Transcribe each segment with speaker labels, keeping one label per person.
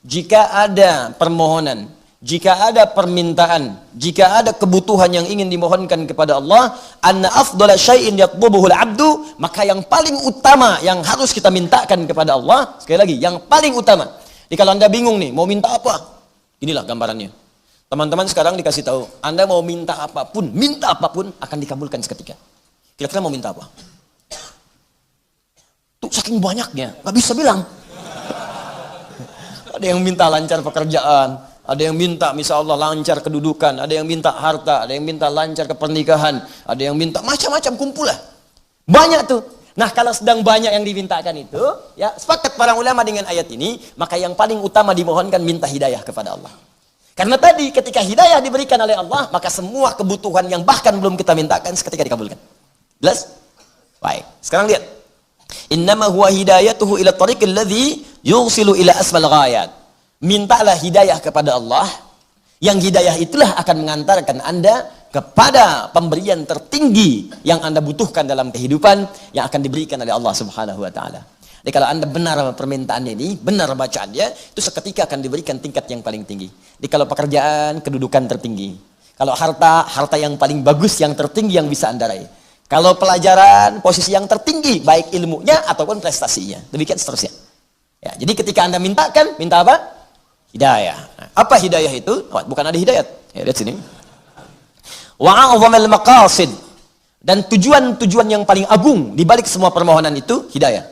Speaker 1: jika ada permohonan, jika ada permintaan, jika ada kebutuhan yang ingin dimohonkan kepada Allah, anna afdala syai'in yatlubuhu al-'abdu, maka yang paling utama yang harus kita mintakan kepada Allah, sekali lagi, yang paling utama. Jadi kalau Anda bingung nih, mau minta apa? Inilah gambarannya. Teman-teman sekarang dikasih tahu, Anda mau minta apapun akan dikabulkan seketika. Kira-kira mau minta apa? Tuh saking banyaknya, nggak bisa bilang. Ada yang minta lancar pekerjaan, ada yang minta misal Allah lancar kedudukan, ada yang minta harta, ada yang minta lancar kepernikahan, ada yang minta macam-macam, kumpul lah. Banyak tuh. Nah, kalau sedang banyak yang dimintakan itu, ya sepakat para ulama dengan ayat ini, maka yang paling utama dimohonkan minta hidayah kepada Allah. Karena tadi ketika hidayah diberikan oleh Allah, maka semua kebutuhan yang bahkan belum kita mintakan seketika dikabulkan. Jelas? Baik. Sekarang lihat. Innama huwa hidayatuhu ila tariqil ladzi yusilu ila asfal ghayat. Mintalah hidayah kepada Allah, yang hidayah itulah akan mengantarkan Anda kepada pemberian tertinggi yang Anda butuhkan dalam kehidupan yang akan diberikan oleh Allah Subhanahu wa taala. Jadi kalau Anda benar permintaannya ini, benar bacaannya, itu seketika akan diberikan tingkat yang paling tinggi. Jadi kalau pekerjaan, kedudukan tertinggi. Kalau harta, harta yang paling bagus, yang tertinggi yang bisa Anda raih. Kalau pelajaran, posisi yang tertinggi, baik ilmunya ataupun prestasinya. Demikian seterusnya. Ya, jadi ketika Anda mintakan, minta apa? Hidayah. Nah, apa hidayah itu? Oh, bukan ada hidayat. Ya, lihat sini. Wa'a'udhamal maqasid. Dan tujuan-tujuan yang paling agung di balik semua permohonan itu hidayah.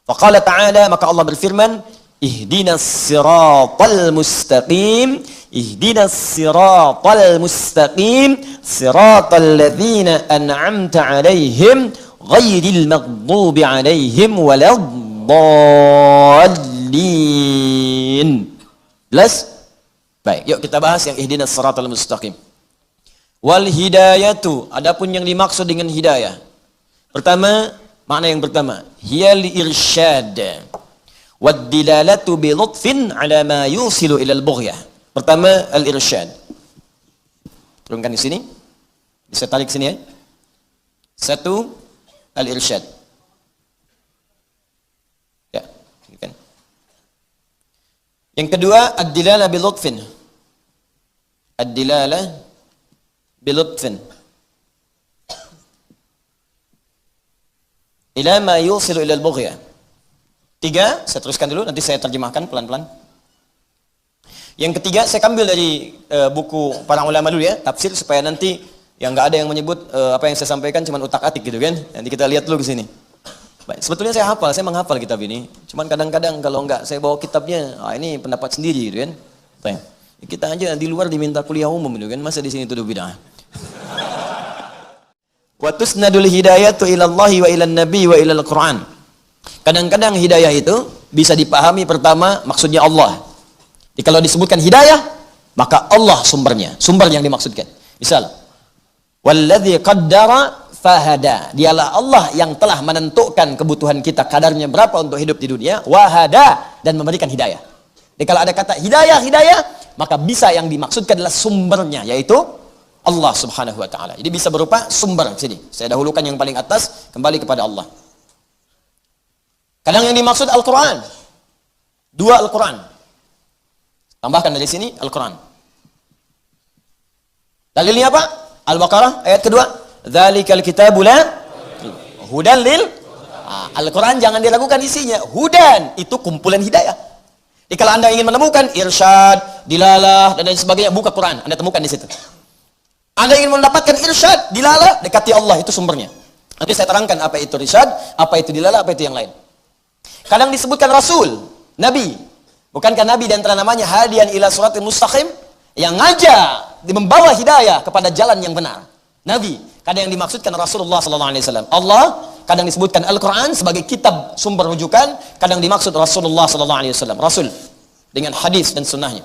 Speaker 1: Faqala ta'ala, maka Allah berfirman, ihdinas siratal mustaqim, ihdinas siratal mustaqim, siratal ladzina an'amta 'alaihim ghairil maghdubi 'alaihim waladdallin. Jelas? Baik, yuk kita bahas yang ihdinas siratal mustaqim. Wal hidayatu, adapun yang dimaksud dengan hidayah. Pertama, makna yang pertama, hiya li irsyad. Wad dilalatu bi lutfin ala ma yusilu ila al-bughyah. Pertama, al-irsyad. Turunkan di sini. Bisa tarik sini ya. Satu, al-irsyad. Ya, kan. Yang kedua, ad-dilalah bi lutfin. Ad-dilalah bi lutfin. Ila ma yusilu ila al-bughyah. Tiga, saya teruskan dulu, nanti saya terjemahkan pelan-pelan. Yang ketiga, saya ambil dari buku para ulama dulu ya, tafsir, supaya nanti yang nggak ada yang menyebut apa yang saya sampaikan cuma utak-atik gitu kan. Nanti kita lihat dulu ke sini. Baik, sebetulnya saya hafal, saya menghafal kitab ini. Cuman kadang-kadang kalau nggak saya bawa kitabnya, ini pendapat sendiri gitu kan. Baik. Kita aja di luar diminta kuliah umum gitu kan, masa di sini tuduh bid'ah. Wa tusnadul hidayatu ila Allah wa ila nabi wa ila al-Qur'an. Kadang-kadang hidayah itu bisa dipahami pertama maksudnya Allah. Jadi kalau disebutkan hidayah, maka Allah sumbernya, sumber yang dimaksudkan. Misal, walladzi qaddara fahada. Dialah Allah yang telah menentukan kebutuhan kita kadarnya berapa untuk hidup di dunia, wahada, dan memberikan hidayah. Jadi kalau ada kata hidayah, maka bisa yang dimaksudkan adalah sumbernya, yaitu Allah Subhanahu wa taala. Jadi bisa berupa sumber sini. Saya dahulukan yang paling atas, kembali kepada Allah. Kadang yang dimaksud Al-Quran. Dua Al-Quran. Tambahkan dari sini Al-Quran. Dalilnya apa? Al-Baqarah ayat kedua. Dzalikal kitabu la hudan lil. Al-Quran jangan diragukan isinya. Hudan itu kumpulan hidayah. Jadi kalau Anda ingin menemukan irsyad, dilalah dan lain sebagainya, buka Quran, Anda temukan di situ. Anda ingin mendapatkan irsyad, dilalah, dekati Allah, itu sumbernya. Nanti saya terangkan apa itu irsyad, apa itu dilalah, apa itu yang lain. Kadang disebutkan Rasul, Nabi. Bukankah Nabi dan antara namanya hadian ila suratil mustaqim, yang ngajak, membawa hidayah kepada jalan yang benar. Nabi. Kadang yang dimaksudkan Rasulullah SAW. Allah, kadang disebutkan Al-Quran sebagai kitab sumber rujukan, kadang dimaksud Rasulullah SAW. Rasul dengan hadis dan sunnahnya.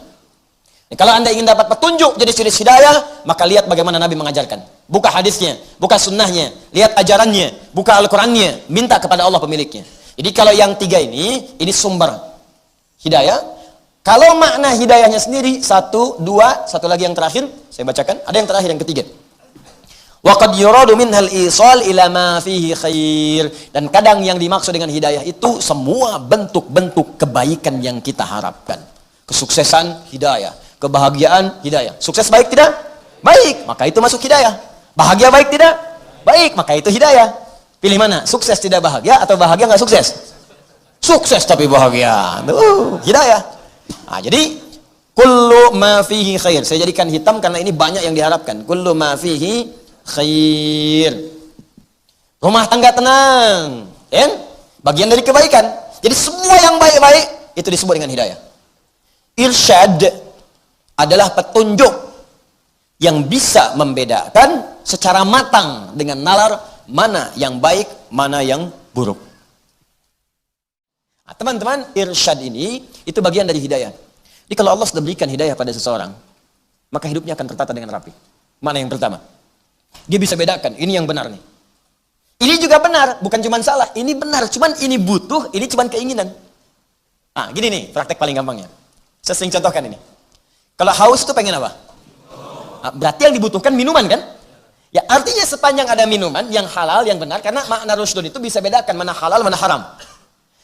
Speaker 1: Kalau Anda ingin dapat petunjuk jenis-jenis hidayah, maka lihat bagaimana Nabi mengajarkan. Buka hadisnya, buka sunnahnya, lihat ajarannya, buka Al-Qurannya, minta kepada Allah pemiliknya. Jadi kalau yang tiga ini sumber hidayah. Kalau makna hidayahnya sendiri, satu, dua, satu lagi yang terakhir, saya bacakan, ada yang terakhir, yang ketiga. Wa qad yuradu minhal isal ila ma fihi khair. Dan kadang yang dimaksud dengan hidayah itu semua bentuk-bentuk kebaikan yang kita harapkan. Kesuksesan, hidayah. Kebahagiaan, hidayah. Sukses baik tidak? Baik, maka itu masuk hidayah. Bahagia baik tidak? Baik, maka itu hidayah. Pilih mana? Sukses tidak bahagia atau bahagia nggak sukses? Sukses tapi bahagia. Hidayah. Nah, jadi kullu ma fihi khair. Saya jadikan hitam karena ini banyak yang diharapkan. Kullu ma fihi khair. Rumah tangga tenang. Ya? Bagian dari kebaikan. Jadi semua yang baik-baik itu disebut dengan hidayah. Irsyad adalah petunjuk yang bisa membedakan secara matang dengan nalar mana yang baik, mana yang buruk. Nah, teman-teman, irsyad ini itu bagian dari hidayah. Jadi kalau Allah sudah berikan hidayah pada seseorang, maka hidupnya akan tertata dengan rapi. Mana yang pertama? Dia bisa bedakan, ini yang benar nih. Ini juga benar, bukan cuma salah, ini benar, cuman ini butuh, ini cuma keinginan. Nah, gini nih, praktek paling gampangnya. Saya sering contohkan ini. Kalau haus itu pengen apa? Nah, berarti yang dibutuhkan minuman kan? Ya, artinya sepanjang ada minuman yang halal, yang benar, karena makna rushdun itu bisa bedakan mana halal, mana haram.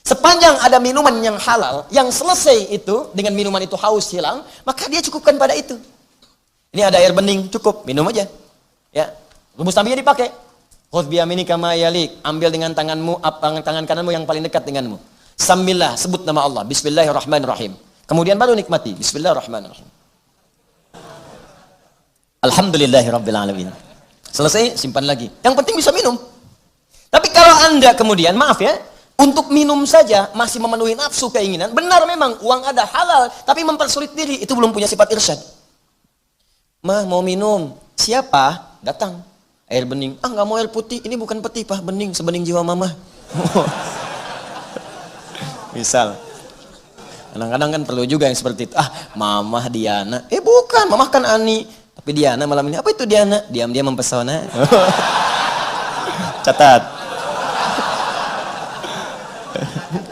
Speaker 1: Sepanjang ada minuman yang halal, yang selesai itu, dengan minuman itu haus hilang, maka dia cukupkan pada itu. Ini ada air bening, cukup, minum aja. Ya, rumus nabinya dipakai. Khudh biyaminika ma yalik, ambil dengan tanganmu, tangan kananmu yang paling dekat denganmu. Sambillah, sebut nama Allah, bismillahirrahmanirrahim. Kemudian baru nikmati. Bismillahirrahmanirrahim. Alhamdulillahirrabbilalamin. Selesai, simpan lagi. Yang penting bisa minum. Tapi kalau Anda kemudian, maaf ya, untuk minum saja masih memenuhi nafsu keinginan, benar memang uang ada halal, tapi mempersulit diri, itu belum punya sifat irsyad. Mah, mau minum. Siapa? Datang. Air bening. Ah, nggak mau air putih. Ini bukan peti, Pak. Bening, sebening jiwa mama. Misal. Kadang-kadang kan perlu juga yang seperti itu. Ah, Mamah Diana. Bukan, Mamah kan Ani. Tapi Diana malam ini. Apa itu Diana? Diam-diam mempesona. Catat.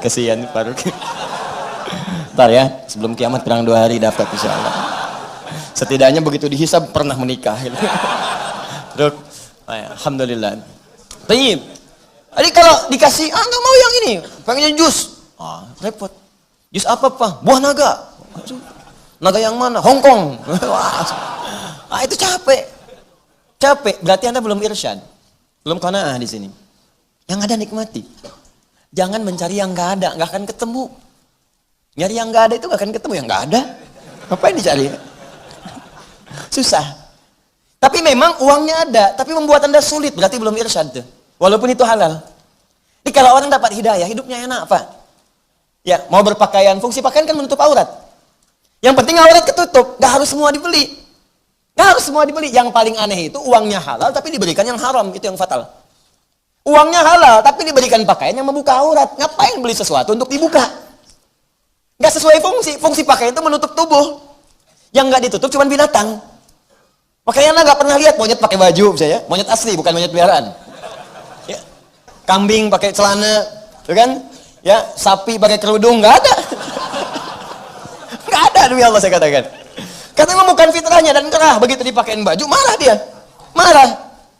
Speaker 1: Kasihan Faruk. Ntar ya, sebelum kiamat kurang 2 hari dapat insya Allah. Setidaknya begitu dihisab pernah menikah. Dok, alhamdulillah. Tayyib. Jadi kalau dikasih, nggak mau yang ini, pengennya jus. Repot. Jus apa, Pak? Buah naga. Naga yang mana? Hongkong. Itu capek. Capek. Berarti Anda belum irsyad. Belum qanaah di sini. Yang ada nikmati. Jangan mencari yang nggak ada, nggak akan ketemu. Nyari yang nggak ada itu nggak akan ketemu, yang nggak ada. Ngapain dicari? Susah. Tapi memang uangnya ada, tapi membuat Anda sulit, berarti belum irsyad tuh. Walaupun itu halal. Jadi kalau orang dapat hidayah, hidupnya enak, Pak. Ya, mau berpakaian, fungsi pakaian kan menutup aurat. Yang penting aurat ketutup, nggak harus semua dibeli. Nggak harus semua dibeli. Yang paling aneh itu uangnya halal, tapi diberikan yang haram, itu yang fatal. Uangnya halal, tapi diberikan pakaian yang membuka aurat. Ngapain beli sesuatu untuk dibuka? Nggak sesuai fungsi. Fungsi pakaian itu menutup tubuh. Yang nggak ditutup cuma binatang. Makanya Anda nggak pernah lihat monyet pakai baju, misalnya. Monyet asli, bukan monyet peliharaan. Ya. Kambing pakai celana, kan? Ya, sapi pakai kerudung, nggak ada. Nggak ada, demi Allah saya katakan. Karena memang bukan fitrahnya dan kerah, begitu dipakein baju, marah dia. Marah.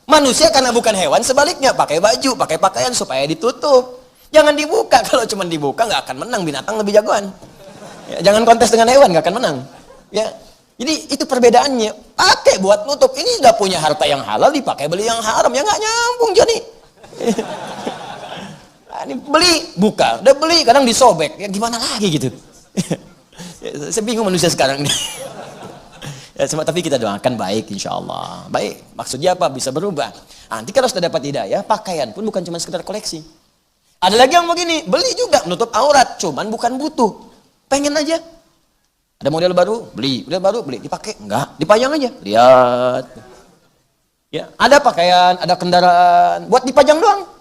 Speaker 1: Manusia karena bukan hewan, sebaliknya pakai baju, pakai pakaian supaya ditutup. Jangan dibuka, kalau cuma dibuka nggak akan menang, binatang lebih jagoan. Ya, jangan kontes dengan hewan, nggak akan menang. Ya, jadi itu perbedaannya. Pakai buat nutup, ini sudah punya harta yang halal, dipakai beli yang haram, ya nggak nyambung jadi. Ini beli, buka, udah beli, kadang disobek, ya gimana lagi gitu. Ya, saya bingung manusia sekarang nih. Ya, tapi kita doakan baik insya Allah. Baik, maksudnya apa? Bisa berubah. Nanti kalau sudah dapat hidayah, pakaian pun bukan cuma sekedar koleksi. Ada lagi yang begini, beli juga, menutup aurat, cuman bukan butuh. Pengen aja. Ada model baru, beli. Model baru, beli. Dipakai? Enggak, dipajang aja. Lihat. Ya, ada pakaian, ada kendaraan, buat dipajang doang.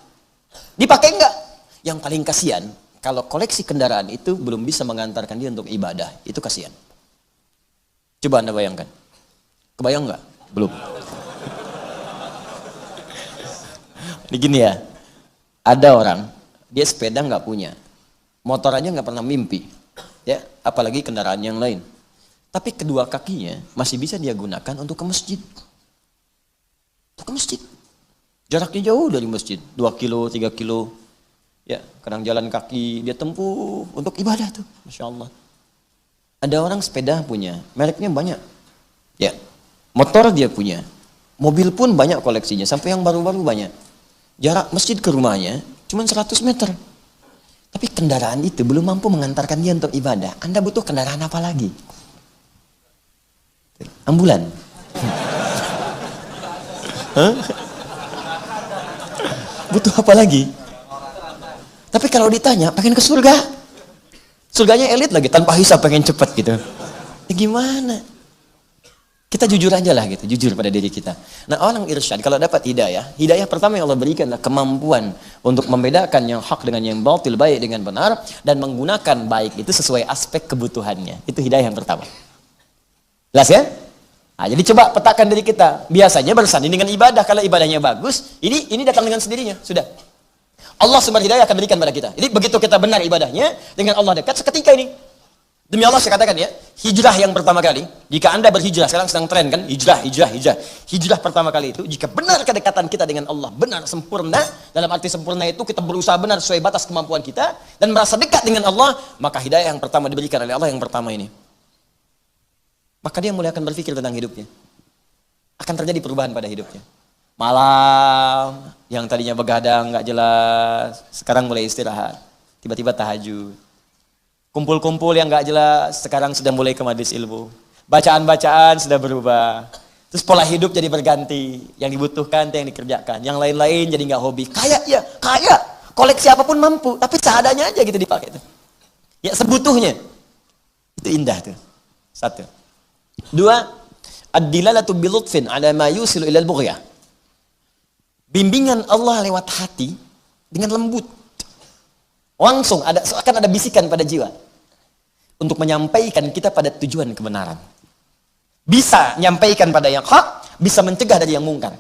Speaker 1: Dipakai enggak? Yang paling kasihan, kalau koleksi kendaraan itu belum bisa mengantarkan dia untuk ibadah, itu kasihan. Coba Anda bayangkan. Kebayang nggak? Belum. Ini gini ya. Ada orang, dia sepeda nggak punya. Motor aja nggak pernah mimpi. Ya, apalagi kendaraan yang lain. Tapi kedua kakinya masih bisa dia gunakan untuk ke masjid. Untuk ke masjid. Jaraknya jauh dari masjid. 2 kilo, 3 kilo. Ya, kadang jalan kaki dia tempuh untuk ibadah tuh. Masya Allah. Ada orang sepeda punya, mereknya banyak. Ya. Motor dia punya. Mobil pun banyak koleksinya, sampai yang baru-baru banyak. Jarak masjid ke rumahnya cuma 100 meter. Tapi kendaraan itu belum mampu mengantarkan dia untuk ibadah. Anda butuh kendaraan apa lagi? Ambulan. Butuh apa lagi? Tapi kalau ditanya, pengen ke surga. Surganya elit lagi, tanpa hisab, pengen cepat gitu. Ya gimana? Kita jujur aja lah gitu, jujur pada diri kita. Nah, orang irsyad kalau dapat hidayah, hidayah pertama yang Allah berikan adalah kemampuan untuk membedakan yang hak dengan yang batil, baik dengan benar, dan menggunakan baik itu sesuai aspek kebutuhannya. Itu hidayah yang pertama. Jelas ya? Nah, jadi coba petakan diri kita. Biasanya bersanding dengan ibadah, kalau ibadahnya bagus, ini datang dengan sendirinya, sudah. Allah sumber hidayah akan berikan pada kita. Jadi begitu kita benar ibadahnya, dengan Allah dekat seketika ini. Demi Allah saya katakan ya, hijrah yang pertama kali, jika Anda berhijrah, sekarang sedang tren kan, hijrah. Hijrah pertama kali itu, jika benar kedekatan kita dengan Allah, benar, sempurna, dalam arti sempurna itu kita berusaha benar sesuai batas kemampuan kita, dan merasa dekat dengan Allah, maka hidayah yang pertama diberikan oleh Allah yang pertama ini. Maka dia mulai akan berpikir tentang hidupnya. Akan terjadi perubahan pada hidupnya. Malam, yang tadinya begadang, gak jelas, sekarang mulai istirahat. Tiba-tiba tahajud. Kumpul-kumpul yang gak jelas, sekarang sudah mulai ke majelis ilmu. Bacaan-bacaan sudah berubah. Terus pola hidup jadi berganti. Yang dibutuhkan, yang dikerjakan. Yang lain-lain jadi gak hobi. Kaya ya, kaya. Koleksi apapun mampu. Tapi seadanya aja gitu dipakai. Ya sebutuhnya. Itu indah tuh. Satu. Dua, ad-dilalatu bilutfin ala ma yusilu ilal bughyah. Bimbingan Allah lewat hati dengan lembut. Langsung akan ada bisikan pada jiwa untuk menyampaikan kita pada tujuan kebenaran. Bisa menyampaikan pada yang hak, bisa mencegah dari yang mungkar.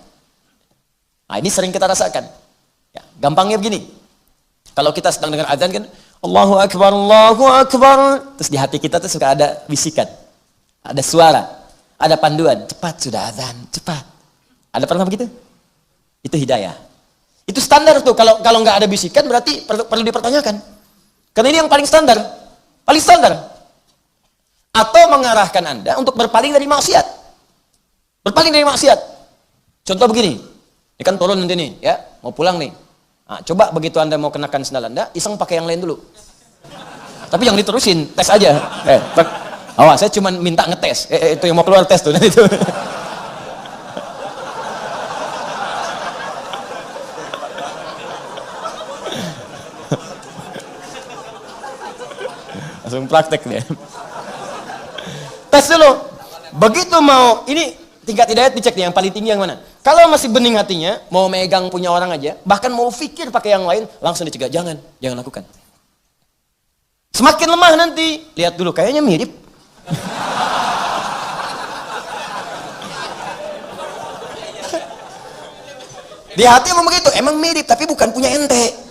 Speaker 1: Nah, ini sering kita rasakan. Ya, gampangnya begini. Kalau kita sedang dengar azan kan, Allahu Akbar, Allahu Akbar. Terus di hati kita tuh suka ada bisikan. Ada suara, ada panduan. Cepat sudah azan, cepat. Ada pernah begitu? Itu hidayah. Itu standar tuh. Kalau nggak ada bisikan berarti perlu dipertanyakan. Karena ini yang paling standar. Paling standar. Atau mengarahkan Anda untuk berpaling dari maksiat. Berpaling dari maksiat. Contoh begini. Ini kan turun nanti nih, ya. Mau pulang nih. Nah, coba begitu Anda mau kenakan sandal Anda, iseng pakai yang lain dulu. Tapi yang diterusin, tes aja. Awas, saya cuma minta ngetes. Itu yang mau keluar tes tuh nanti itu. Langsung praktek dia. Tes dulu. Begitu mau, ini tingkat hidayat dicek nih, yang paling tinggi yang mana. Kalau masih bening hatinya, mau megang punya orang aja, bahkan mau pikir pakai yang lain, langsung dicegah. Jangan lakukan. Semakin lemah nanti, lihat dulu, kayaknya mirip. Di hati emang begitu, emang mirip, tapi bukan punya ente.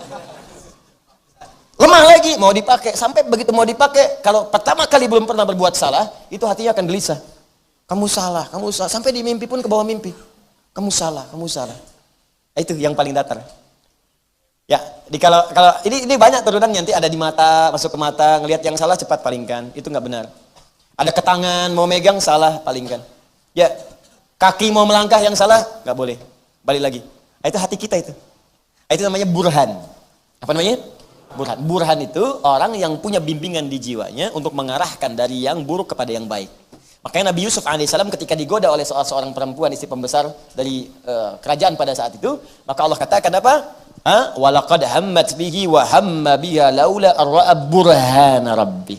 Speaker 1: Lemah lagi, mau dipakai. Sampai begitu mau dipakai, kalau pertama kali belum pernah berbuat salah, itu hatinya akan gelisah. Kamu salah. Sampai di mimpi pun ke bawah mimpi. Kamu salah. Itu yang paling datar. Ya, kalau ini banyak turunan nanti ada di mata, masuk ke mata, ngelihat yang salah cepat palingkan. Itu nggak benar. Ada ke tangan, mau megang salah, palingkan. Ya, kaki mau melangkah yang salah, nggak boleh. Balik lagi. Itu hati kita itu. Itu namanya burhan. Apa namanya? Burhan itu orang yang punya bimbingan di jiwanya untuk mengarahkan dari yang buruk kepada yang baik. Makanya Nabi Yusuf alaihissalam ketika digoda oleh seorang perempuan istri pembesar dari kerajaan pada saat itu, maka Allah katakan apa? Walaqad hammat bihi wa hamma biha laula arra'a burhana rabbi.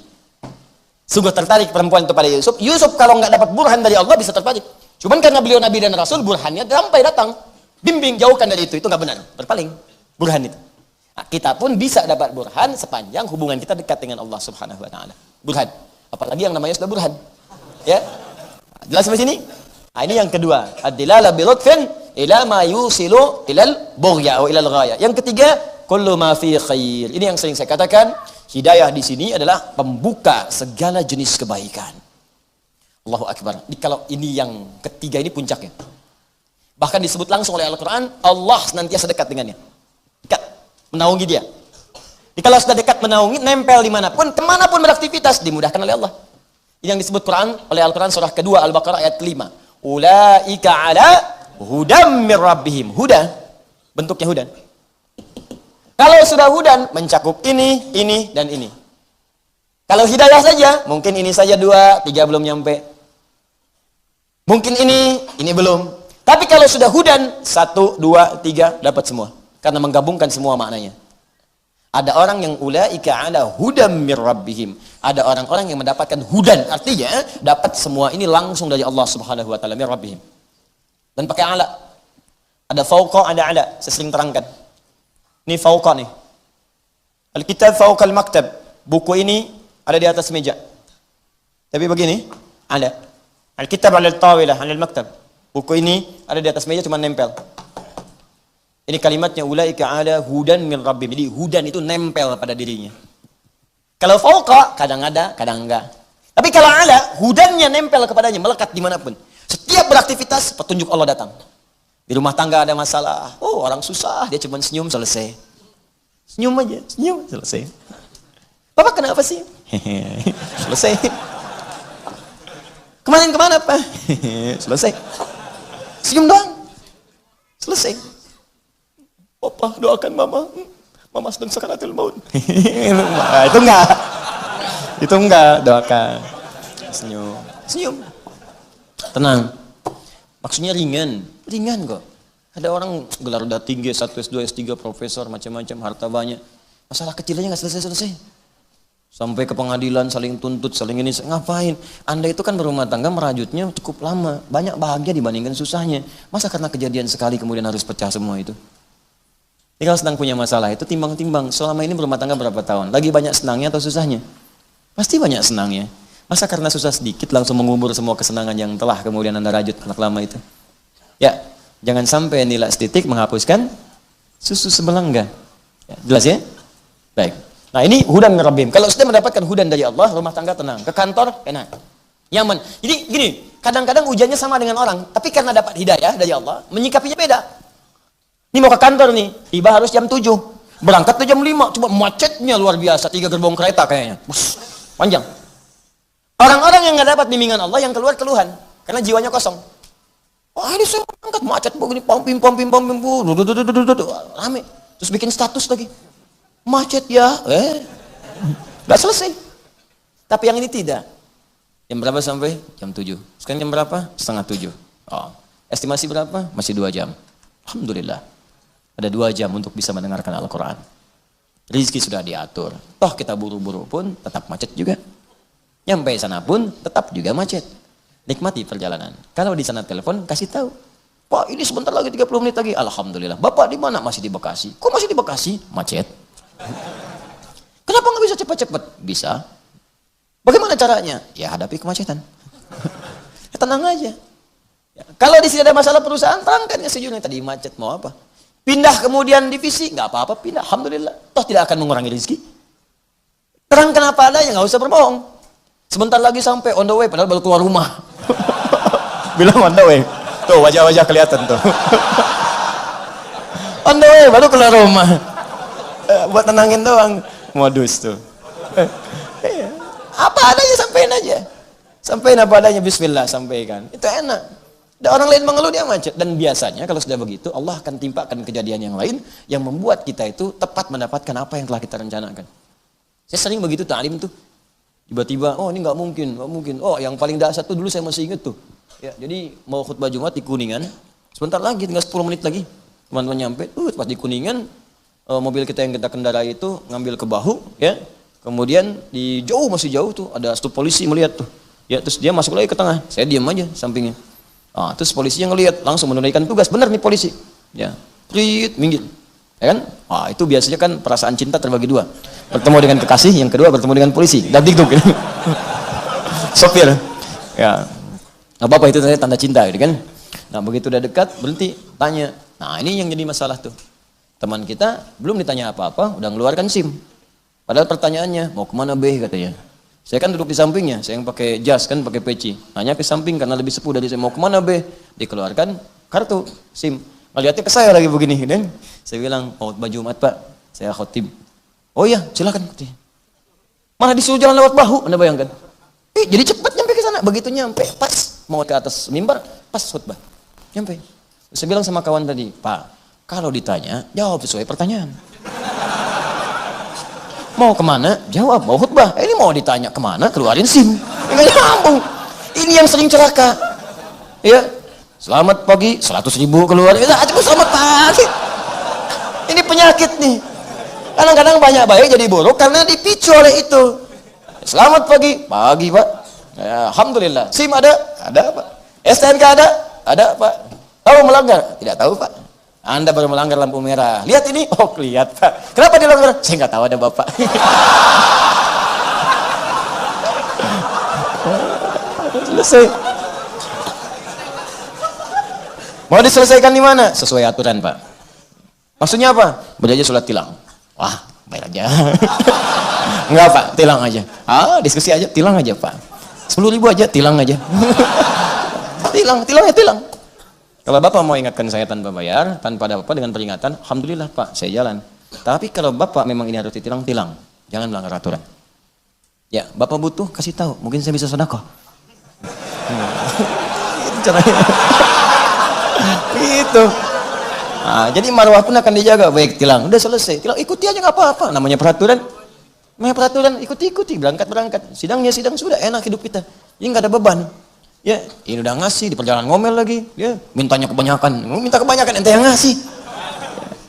Speaker 1: Sungguh tertarik perempuan itu pada Yusuf. Yusuf kalau nggak dapat burhan dari Allah bisa tertarik. Cuman karena beliau Nabi dan Rasul, burhannya sampai datang. Bimbing, jauhkan dari itu nggak benar. Berpaling. Burhan itu. Nah, kita pun bisa dapat burhan sepanjang hubungan kita dekat dengan Allah Subhanahu wa taala. Burhan. Apalagi yang namanya sudah burhan. Ya. Jelas sampai sini? Nah, ini yang kedua. Ad-dilala bi lutfin ila ma yusilu ilal bughya atau ilal ghaya. Yang ketiga, kullu ma fi khair. Ini yang sering saya katakan, hidayah di sini adalah pembuka segala jenis kebaikan. Allahu Akbar. Kalau ini yang ketiga ini puncaknya. Bahkan disebut langsung oleh Al-Qur'an, Allah senantiasa dekat dengannya. Dekat, menaungi dia. Jadi kalau sudah dekat menaungi, nempel dimanapun, kemanapun beraktivitas, dimudahkan oleh Allah. Ini yang disebut Quran oleh Al-Quran surah kedua Al-Baqarah ayat 5. Ulaika ala hudam mir rabbihim. Huda, bentuknya hudan. Kalau sudah hudan, mencakup ini, dan ini. Kalau hidayah saja, mungkin ini saja 2, 3 belum nyampe. Mungkin ini belum. Tapi kalau sudah hudan, 1, 2, 3, dapat semua. Karena menggabungkan semua maknanya. Ada orang yang ulaika ala hudam mir rabbihim. Ada orang-orang yang mendapatkan hudan. Artinya, dapat semua ini langsung dari Allah subhanahu wa ta'ala, mir rabbihim. Dan pakai ala. Ada fauqa, ada ala. Saya sering terangkan. Ini fauqa nih. Al-kitab fauqa al-maktab. Buku ini ada di atas meja. Tapi begini, ada. Al-kitab ala al-tawilah, ala al-maktab. Buku ini ada di atas meja cuma nempel. Ini kalimatnya ulaika ala hudan min rabbihim. Jadi hudan itu nempel pada dirinya. Kalau fauqa kadang ada, kadang enggak. Tapi kalau ala, hudannya nempel kepadanya, melekat dimanapun. Setiap beraktivitas petunjuk Allah datang. Di rumah tangga ada masalah, oh orang susah, dia cuma senyum selesai. Senyum aja, senyum selesai. Bapak kenapa sih? Selesai. Kemarin kemana Pak? Selesai. Senyum doang. Selesai. Papa doakan mama. Mama sedang sakaratul maut. Itu enggak. Itu enggak, doakan. Senyum. Senyum. Tenang. Maksudnya ringan. Ringan kok. Ada orang gelar udah tinggi, S1, S2, S3, profesor, macam-macam, harta banyak. Masalah kecilnya enggak selesai-selesai. Sampai ke pengadilan, saling tuntut, saling ini. Ngapain? Anda itu kan berumah tangga merajutnya cukup lama. Banyak bahagia dibandingkan susahnya. Masa karena kejadian sekali kemudian harus pecah semua itu? Ini kalau sedang punya masalah itu timbang-timbang. Selama ini berumah tangga berapa tahun? Lagi banyak senangnya atau susahnya? Pasti banyak senangnya. Masa karena susah sedikit langsung mengubur semua kesenangan yang telah kemudian Anda rajut anak lama itu? Ya, jangan sampai nilai setitik menghapuskan susu sebelengga. Ya, jelas ya? Baik. Nah ini hudan min rabbihim. Kalau sudah mendapatkan hudan dari Allah, rumah tangga tenang. Ke kantor, enak. Nyaman. Jadi gini, kadang-kadang ujiannya sama dengan orang. Tapi karena dapat hidayah dari Allah, menyikapinya beda. Ini mau ke kantor nih, tiba harus jam 7. Berangkat tuh jam 5, coba macetnya luar biasa. 3 gerbong kereta kayaknya. Bus, panjang. Orang-orang yang nggak dapat bimbingan Allah, yang keluar keluhan. Karena jiwanya kosong. Wah ini saya berangkat, macet begini, pompim, rame. Terus bikin status lagi. Macet ya, nggak selesai. Tapi yang ini tidak. Jam berapa sampai? Jam 7. Sekarang jam berapa? Setengah 7. Oh. Estimasi berapa? Masih 2 jam. Alhamdulillah. Ada 2 jam untuk bisa mendengarkan Al-Quran. Rizki sudah diatur. Toh kita buru-buru pun tetap macet juga. Nyampe sana pun tetap juga macet. Nikmati perjalanan. Kalau di sana telepon, kasih tahu. Pak, ini sebentar lagi 30 menit lagi. Alhamdulillah. Bapak di mana? Masih di Bekasi. Kok masih di Bekasi? Macet. Kenapa nggak bisa cepat-cepat? Bisa. Bagaimana caranya? Ya hadapi kemacetan. Ya, tenang aja. Ya, kalau di sini ada masalah perusahaan, terangkan ya sejujurnya tadi macet mau apa? Pindah kemudian divisi, nggak apa-apa pindah. Alhamdulillah. Toh tidak akan mengurangi rezeki. Terangkan apa adanya, nggak usah berbohong. Sebentar lagi sampai on the way, padahal baru keluar rumah. Bilang on the way. Tuh wajah-wajah kelihatan tuh. On the way, baru keluar rumah. Buat tenangin doang. Modus tuh. Apa adanya sampaikan aja. Sampaikan apa adanya, bismillah sampaikan. Itu enak. Ada orang lain mengeluh dia macet. Dan biasanya kalau sudah begitu, Allah akan timpakan kejadian yang lain yang membuat kita itu tepat mendapatkan apa yang telah kita rencanakan. Saya sering begitu ta'lim tuh. Tiba-tiba, oh ini nggak mungkin, nggak mungkin. Oh yang paling dahsyat tuh dulu saya masih ingat tuh. Ya, jadi mau khutbah Jumat di Kuningan, sebentar lagi, tinggal 10 menit lagi. Teman-teman nyampe, pas di Kuningan, mobil kita yang kita kendarai itu ngambil ke bahu, ya. Kemudian di jauh, masih jauh tuh, ada staf polisi melihat tuh. Ya, terus dia masuk lagi ke tengah. Saya diam aja sampingnya. Terus polisinya ngelihat, langsung menunaikan tugas. Benar nih polisi. Ya, prit, minggir. Ya kan? Itu biasanya kan perasaan cinta terbagi 2. Bertemu dengan kekasih, yang kedua bertemu dengan polisi. Dagdikduk. Sopir. Ya. Apa-apa itu tanda cinta gitu kan. Nah, begitu udah dekat, berhenti, tanya. Nah, ini yang jadi masalah tuh. Teman kita belum ditanya apa-apa, udah ngeluarkan SIM. Padahal pertanyaannya, mau kemana Be katanya. Saya kan duduk di sampingnya, saya yang pakai jas kan, pakai peci. Nanya ke samping karena lebih sepuh dari saya, mau kemana Be? Dikeluarkan kartu SIM. Ngeliatnya ke saya lagi begini kan. Saya bilang, mau baju Jumat Pak, saya khotib. Oh iya, silakan. Mana disuruh jalan lewat bahu, Anda bayangkan. Jadi cepatnya begitu nyampe, pas mau ke atas mimbar, pas khutbah. Nyampe. Saya bilang sama kawan tadi, Pak, kalau ditanya, jawab sesuai pertanyaan. Mau kemana? Jawab, mau khutbah. Ini mau ditanya kemana? Keluarin SIM. Nggak nyambung. Ini yang sering celaka. Ya, selamat pagi, 100.000 keluar. Ya, selamat pagi. Ini penyakit nih. Kadang-kadang banyak baik jadi buruk karena dipicu oleh itu. Selamat pagi, pagi Pak. Ya, alhamdulillah. SIM ada? Ada Pak. STNK ada? Ada Pak. Tahu melanggar? Tidak tahu Pak. Anda baru melanggar lampu merah. Lihat ini? Oh, lihat Pak. Kenapa dilanggar? Saya nggak tahu, ada Bapak. Selesai. Mau diselesaikan di mana? Sesuai aturan Pak. Maksudnya apa? Belajar sholat tilang. Wah, bayar aja. Enggak Pak, tilang aja. Diskusi aja, tilang aja Pak. 10.000 aja, tilang aja. tilang ya tilang. Kalau Bapak mau ingatkan saya tanpa bayar, tanpa ada apa dengan peringatan, alhamdulillah Pak, saya jalan. Tapi kalau Bapak memang ini harus ditilang, tilang. Jangan melanggar aturan. Ya, Bapak butuh, kasih tahu. Mungkin saya bisa sedekah. Itu caranya. Gitu. Nah, jadi marwah pun akan dijaga. Baik, tilang, udah selesai. Tilang, ikuti aja nggak apa-apa. Namanya peraturan. Ikuti. Berangkat. Sidangnya sidang, sudah enak hidup kita. Ini nggak ada beban. Ya, ini udah ngasih, di perjalanan ngomel lagi. Ya, mintanya kebanyakan. Minta kebanyakan, ente yang ngasih.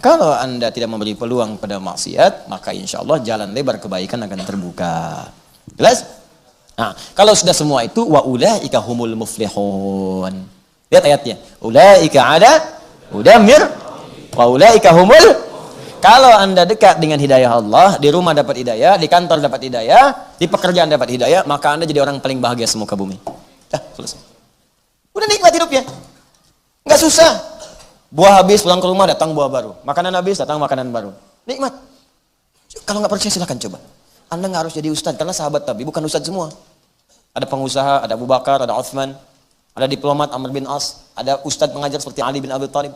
Speaker 1: Kalau Anda tidak memberi peluang pada maksiat, maka insya Allah jalan lebar kebaikan akan terbuka. Jelas? Nah, kalau sudah semua itu, wa ulaika humul muflihun. Lihat ayatnya. Ulaika ada udamir wa ulaika humul. Kalau Anda dekat dengan hidayah Allah, di rumah dapat hidayah, di kantor dapat hidayah, di pekerjaan dapat hidayah, maka Anda jadi orang paling bahagia semuka bumi. Dah, selesai. Udah nikmat hidupnya. Enggak susah. Buah habis, pulang ke rumah, datang buah baru. Makanan habis, datang makanan baru. Nikmat. Kalau nggak percaya silahkan coba. Anda nggak harus jadi ustadz, karena sahabat Nabi bukan ustadz semua. Ada pengusaha, ada Abu Bakar, ada Uthman, ada diplomat Amr bin As, ada ustadz pengajar seperti Ali bin Abi Thalib.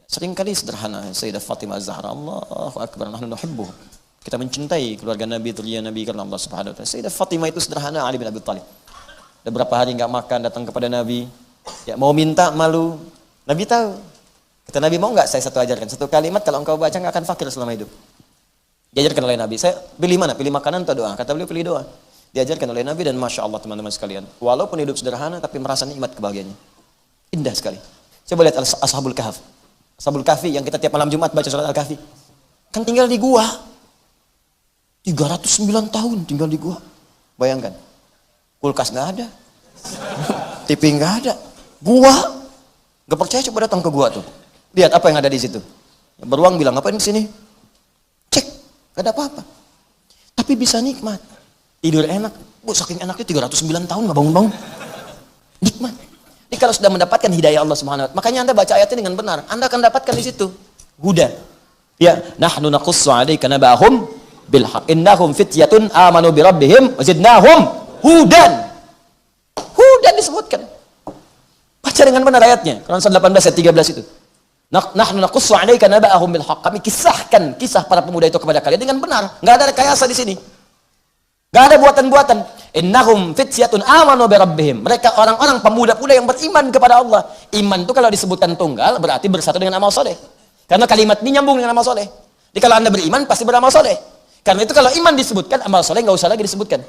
Speaker 1: Seringkali sederhana. Sayyidah Fatimah Az-Zahra, Allahu Akbar, nahnu nuhibbuh. Kita mencintai keluarga Nabi, terlihat Nabi karena Allah Subhanahu wa taala. Sayyidah Fatimah itu sederhana, Ali bin Abi Thalib. Udah berapa hari nggak makan, datang kepada Nabi. Ya, mau minta, malu. Nabi tahu. Kata Nabi, mau nggak saya satu ajarkan? Satu kalimat kalau engkau baca nggak akan fakir selama hidup. Diajarkan oleh Nabi. Saya pilih mana? Pilih makanan atau doa? Kata beliau, pilih doa. Diajarkan oleh Nabi dan Masya Allah teman-teman sekalian. Walaupun hidup sederhana, tapi merasa nikmat kebahagiaannya. Indah sekali. Coba lihat Ashabul Kahf. Ashabul Kahfi yang kita tiap malam Jumat baca surat Al-Kahfi. Kan tinggal di gua. 309 tahun tinggal di gua. Bayangkan. Kulkas nggak ada. TV nggak ada. Gua. Gak percaya coba datang ke gua tuh. Lihat apa yang ada di situ. Beruang bilang, ngapain di sini? Cek, gak ada apa-apa. Tapi bisa nikmat. Tidur enak. Bu, saking enaknya 309 tahun gak bangun-bangun. Nikmat. Jadi kalau sudah mendapatkan hidayah Allah Subhanahu wa taala, makanya Anda baca ayatnya dengan benar. Anda akan dapatkan di situ huda. Ya, nahnu naqussu 'alaika naba'ahum bil haqq. Innahum fityatun amanu bi rabbihim wa zidnahum hudan. Hudan disebutkan. Baca dengan benar ayatnya. Quran 18 ayat 13 itu. Nahnu naqussu 'alaika naba'ahum bil haqq. Kami kisahkan kisah para pemuda itu kepada kalian dengan benar. Enggak ada rekayasa di sini. Enggak ada buatan-buatan. Innahum fityatun amanu bi rabbihim. Mereka orang-orang pemuda-pemuda yang beriman kepada Allah. Iman itu kalau disebutkan tunggal berarti bersatu dengan amal soleh. Karena kalimat ini nyambung dengan amal soleh. Jadi kalau Anda beriman pasti beramal soleh. Karena itu kalau iman disebutkan, amal soleh nggak usah lagi disebutkan.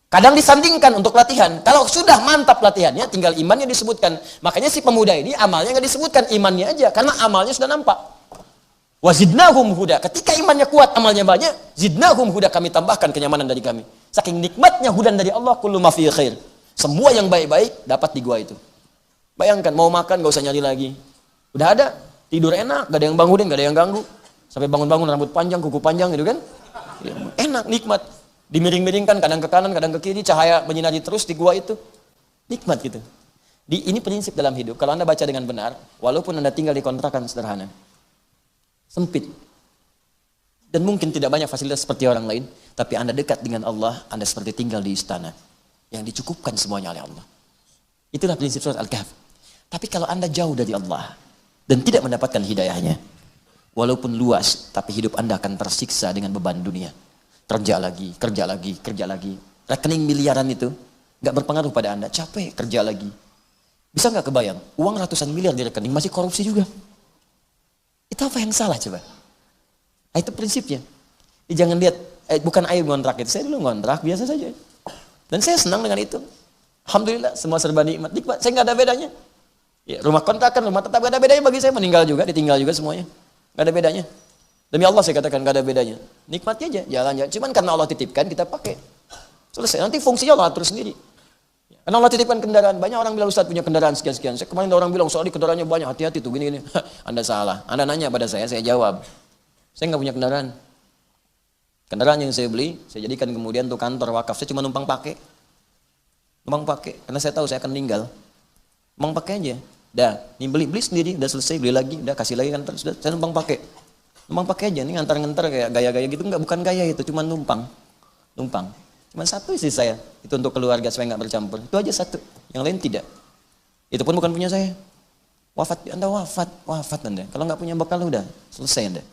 Speaker 1: Kadang disandingkan untuk latihan. Kalau sudah mantap latihannya, tinggal imannya disebutkan. Makanya si pemuda ini amalnya nggak disebutkan, imannya aja. Karena amalnya sudah nampak. Wa zidnahum huda. Ketika imannya kuat, amalnya banyak, zidnahum huda, kami tambahkan kenyamanan dari kami. Saking nikmatnya hudan dari Allah, kullu ma fi khair. Semua yang baik-baik dapat di gua itu. Bayangkan mau makan nggak usah nyari lagi. Udah ada, tidur enak, gak ada yang bangunin, gak ada yang ganggu. Sampai bangun-bangun rambut panjang, kuku panjang gitu kan. Ya, enak, nikmat. Dimiring-miringkan kadang ke kanan, kadang ke kiri, cahaya menyinari terus di gua itu. Nikmat gitu. Ini prinsip dalam hidup. Kalau Anda baca dengan benar, walaupun Anda tinggal di kontrakan sederhana, sempit, dan mungkin tidak banyak fasilitas seperti orang lain, tapi Anda dekat dengan Allah, Anda seperti tinggal di istana yang dicukupkan semuanya oleh Allah. Itulah prinsip surat Al-Kahf. Tapi kalau Anda jauh dari Allah dan tidak mendapatkan hidayahnya, walaupun luas, tapi hidup Anda akan tersiksa dengan beban dunia. Kerja lagi. Rekening miliaran itu Nggak berpengaruh pada Anda, capek kerja lagi. Bisa nggak kebayang, uang ratusan miliar di rekening masih korupsi juga. Itu apa yang salah coba? Nah, itu prinsipnya. Jangan lihat, bukan aib ngontrak itu. Saya dulu ngontrak, biasa saja. Dan saya senang dengan itu. Alhamdulillah, semua serba nikmat. Saya nggak ada bedanya. Ya, rumah kontrakan, rumah tetap nggak ada bedanya bagi saya. Meninggal juga, ditinggal juga semuanya. Nggak ada bedanya. Demi Allah saya katakan nggak ada bedanya. Nikmati aja, jalan-jalan. Cuman karena Allah titipkan, kita pakai. Selesai. Nanti fungsinya Allah atur sendiri. Karena Allah titipkan kendaraan. Banyak orang bilang, Ustaz punya kendaraan sekian-sekian. Saya kemarin ada orang bilang, soalnya kendaraannya banyak, hati-hati tuh, gini-gini. Anda salah. Anda nanya pada saya jawab. Saya nggak punya kendaraan. Kendaraan yang saya beli, saya jadikan kemudian untuk kantor wakaf. Saya cuma numpang pakai. Numpang pakai. Karena saya tahu saya akan meninggal. Numpang pakai aja. Dah, ini beli sendiri, udah selesai, beli lagi, udah kasih lagi kantor, sudah, saya numpang pakai. Numpang pakai aja, ini ngantar-ngantar kayak gaya-gaya gitu, enggak, bukan gaya itu, cuma numpang. Numpang. Cuma satu istri saya, itu untuk keluarga supaya nggak bercampur. Itu aja satu, yang lain tidak. Itu pun bukan punya saya. Wafat Anda, wafat Anda. Kalau nggak punya bekal udah selesai Anda.